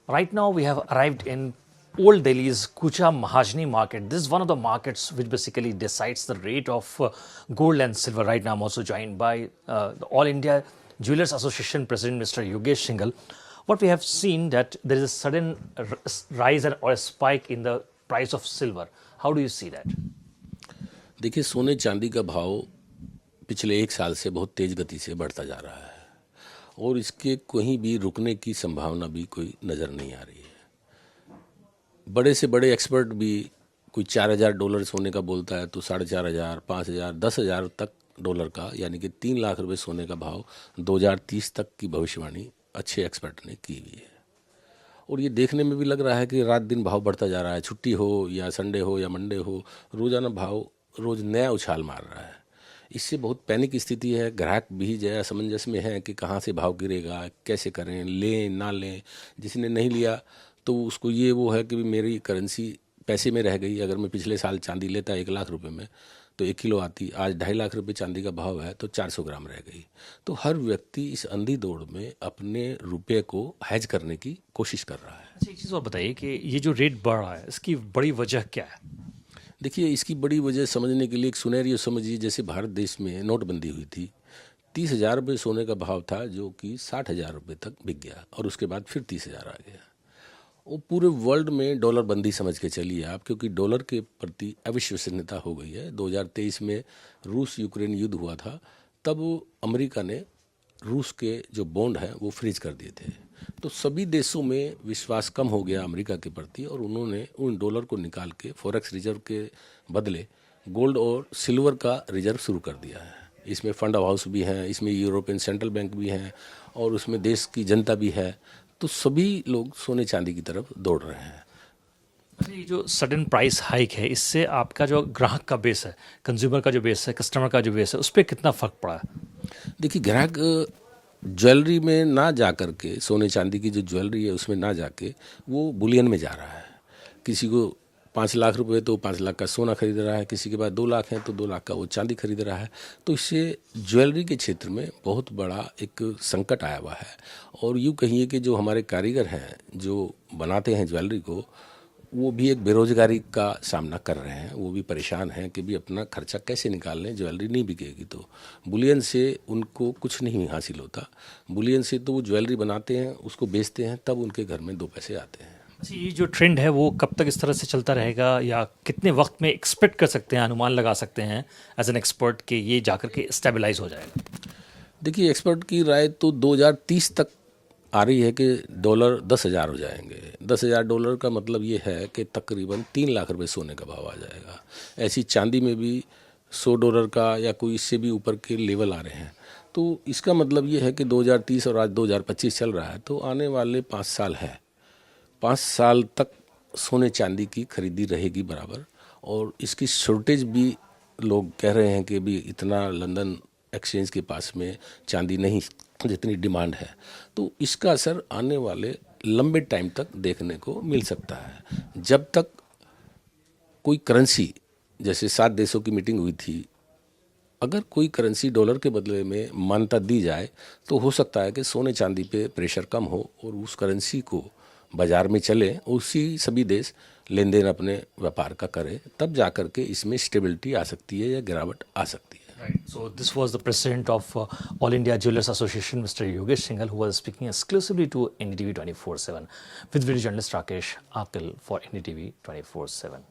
Right now, we have arrived in Old Delhi's Kucha Mahajni market. This is one of the markets which basically decides the rate of gold and silver. Right now, I'm also joined by the All India Jewelers Association President, Mr. Yogesh Singhal. What we have seen that there is a sudden rise or a spike in the price of silver. How do you see that? देखिए, सोने चांदी का भाव पिछले एक साल से बहुत तेज़ गति से बढ़ता जा रहा है और इसके कहीं भी रुकने की संभावना भी कोई नज़र नहीं आ रही है। बड़े से बड़े एक्सपर्ट भी कोई $4,000 सोने का बोलता है तो 4,500, 5,000, 10,000 तक डॉलर का यानी कि 3 लाख रुपए सोने का भाव 2030 तक की भविष्यवाणी अच्छे एक्सपर्ट ने की हुई है। और ये देखने में भी लग रहा है कि रात दिन भाव बढ़ता जा रहा है, छुट्टी हो या संडे हो या मंडे हो, रोज़ाना भाव रोज़ नया उछाल मार रहा है। इससे बहुत पैनिक स्थिति है। ग्राहक भी जो है असमंजस में है कि कहाँ से भाव गिरेगा, कैसे करें, लें ना लें। जिसने नहीं लिया तो उसको ये वो है कि मेरी करेंसी पैसे में रह गई। अगर मैं पिछले साल चांदी लेता 1 लाख रुपए में तो 1 किलो आती, आज 2.5 लाख रुपए चांदी का भाव है तो 400 ग्राम रह गई। तो हर व्यक्ति इस अंधी दौड़ में अपने रुपये को हैज करने की कोशिश कर रहा है। अच्छा, एक चीज़ और बताइए कि ये जो रेट बढ़ रहा है इसकी बड़ी वजह क्या है? देखिए, इसकी बड़ी वजह समझने के लिए एक सिनेरियो समझिए। जैसे भारत देश में नोटबंदी हुई थी, 30,000 रुपये सोने का भाव था जो कि 60,000 रुपये तक बिक गया और उसके बाद फिर 30,000 आ गया। वो पूरे वर्ल्ड में डॉलर बंदी समझ के चलिए आप, क्योंकि डॉलर के प्रति अविश्वसनीयता हो गई है। 2023 में रूस यूक्रेन युद्ध हुआ था, तब अमेरिका ने रूस के जो बॉन्ड हैं वो फ्रीज कर दिए थे। तो सभी देशों में विश्वास कम हो गया अमेरिका के प्रति और उन्होंने उन डॉलर को निकाल के फॉरेक्स रिजर्व के बदले गोल्ड और सिल्वर का रिजर्व शुरू कर दिया है। इसमें फंड हाउस भी हैं, इसमें यूरोपियन सेंट्रल बैंक भी हैं और उसमें देश की जनता भी है। तो सभी लोग सोने चांदी की तरफ दौड़ रहे हैं। ये जो सडन प्राइस हाइक है इससे आपका जो ग्राहक का बेस है, कंज्यूमर का जो बेस है, कस्टमर का जो बेस है, उस पर कितना फ़र्क पड़ा है? देखिए, ग्राहक ज्वेलरी में ना जा कर के, सोने चांदी की जो ज्वेलरी है उसमें ना जाके वो बुलियन में जा रहा है। किसी को 5 लाख रुपए तो 5 लाख का सोना खरीद रहा है, किसी के पास 2 लाख है तो 2 लाख का वो चांदी खरीद रहा है। तो इससे ज्वेलरी के क्षेत्र में बहुत बड़ा एक संकट आया हुआ है। और यूँ कहिए कि जो हमारे कारीगर हैं जो बनाते हैं ज्वेलरी को, वो भी एक बेरोजगारी का सामना कर रहे हैं। वो भी परेशान हैं कि भी अपना खर्चा कैसे निकाल लें, ज्वेलरी नहीं बिकेगी तो। बुलियन से उनको कुछ नहीं हासिल होता। बुलियन से तो वो ज्वेलरी बनाते हैं, उसको बेचते हैं, तब उनके घर में 2 पैसे आते हैं। अच्छा, ये जो ट्रेंड है वो कब तक इस तरह से चलता रहेगा या कितने वक्त में एक्सपेक्ट कर सकते हैं, अनुमान लगा सकते हैं एज एन एक्सपर्ट कि ये जाकर के स्टेबलाइज हो जाएगा? देखिए, एक्सपर्ट की राय तो 2030 तक आ रही है कि डॉलर 10,000 हो जाएंगे। $10,000 का मतलब ये है कि तकरीबन 3 लाख रुपए सोने का भाव आ जाएगा। ऐसी चांदी में भी $100 का या कोई इससे भी ऊपर के लेवल आ रहे हैं। तो इसका मतलब ये है कि 2030 और आज 2025 चल रहा है, तो आने वाले 5 साल है। 5 साल तक सोने चांदी की खरीदी रहेगी बराबर। और इसकी शॉर्टेज भी लोग कह रहे हैं कि भी इतना लंदन एक्सचेंज के पास में चांदी नहीं जितनी डिमांड है। तो इसका असर आने वाले लंबे टाइम तक देखने को मिल सकता है। जब तक कोई करेंसी, जैसे 7 देशों की मीटिंग हुई थी, अगर कोई करेंसी डॉलर के बदले में मान्यता दी जाए तो हो सकता है कि सोने चांदी पे प्रेशर कम हो और उस करेंसी को बाजार में चले, उसी सभी देश लेन देन अपने व्यापार का करें, तब जाकर के इसमें स्टेबिलिटी आ सकती है या गिरावट आ सकती है। Right. So this was the president of All India Jewelers Association, Mr. Yogesh Singhal, who was speaking exclusively to NDTV 24/7 with video journalist Rakesh Akil for NDTV 24/7.